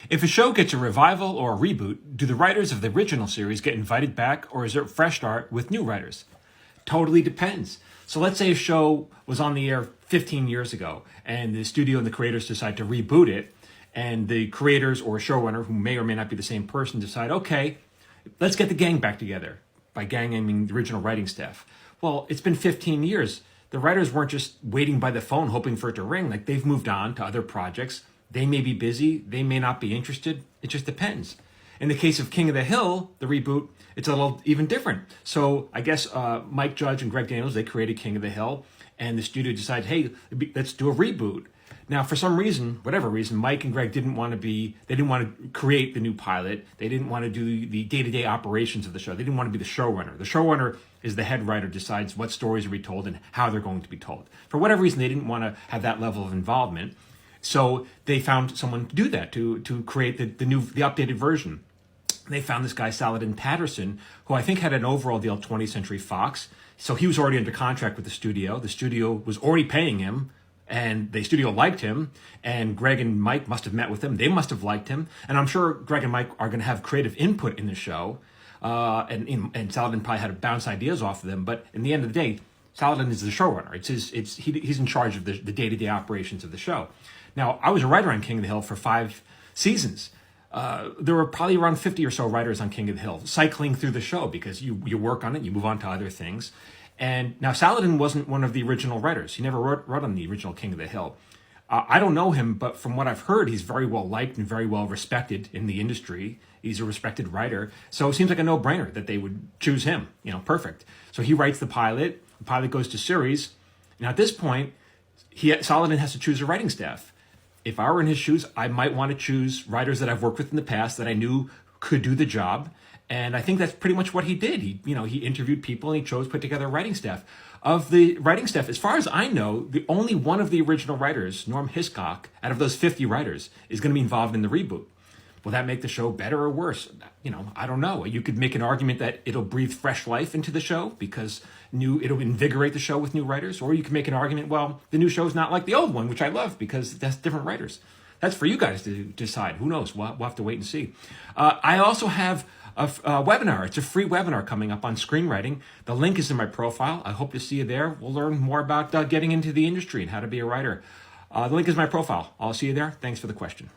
If a show gets a revival or a reboot, do the writers of the original series get invited back, or is it a fresh start with new writers? Totally depends. So let's say a show was on the air 15 years ago, and the studio and the creators decide to reboot it, and the creators or showrunner, who may or may not be the same person, decide, okay, let's get the gang back together. By gang, I mean the original writing staff. Well, it's been 15 years. The writers weren't just waiting by the phone hoping for it to ring. Like, they've moved on to other projects. They may be busy. They may not be interested. It just depends. In the case of King of the Hill, the reboot, it's a little even different. So I guess Mike Judge and Greg Daniels, they created King of the Hill, and the studio decided, hey, let's do a reboot. Now, for some reason, whatever reason, Mike and Greg didn't want to create the new pilot. They didn't want to do the day-to-day operations of the show. They didn't want to be the showrunner. The showrunner is the head writer, decides what stories are be told and how they're going to be told. For whatever reason, they didn't want to have that level of involvement. So they found someone to do that, to create the updated version. They found this guy, Saladin Patterson, who I think had an overall deal at 20th Century Fox. So he was already under contract with the studio. The studio was already paying him, and the studio liked him, and Greg and Mike must have met with him. They must have liked him, and I'm sure Greg and Mike are going to have creative input in the show, and Saladin probably had to bounce ideas off of them, but in the end of the day, Saladin is the showrunner. He's in charge of the day-to-day operations of the show. Now, I was a writer on King of the Hill for 5 seasons. There were probably around 50 or so writers on King of the Hill, cycling through the show, because you work on it, you move on to other things. And now Saladin wasn't one of the original writers. He never wrote on the original King of the Hill. I don't know him, but from what I've heard, he's very well liked and very well respected in the industry. He's a respected writer. So it seems like a no-brainer that they would choose him. Perfect. So he writes the pilot. The pilot goes to series. Now at this point, Saladin has to choose a writing staff. If I were in his shoes, I might want to choose writers that I've worked with in the past that I knew could do the job. And I think that's pretty much what he did. He interviewed people and he put together a writing staff. Of the writing staff, as far as I know, the only one of the original writers, Norm Hiscock, out of those 50 writers, is going to be involved in the reboot. Will that make the show better or worse? I don't know. You could make an argument that it'll breathe fresh life into the show because it'll invigorate the show with new writers. Or you could make an argument, well, the new show's not like the old one, which I love because that's different writers. That's for you guys to decide. Who knows? We'll have to wait and see. I also have a webinar. It's a free webinar coming up on screenwriting. The link is in my profile. I hope to see you there. We'll learn more about getting into the industry and how to be a writer. The link is in my profile. I'll see you there. Thanks for the question.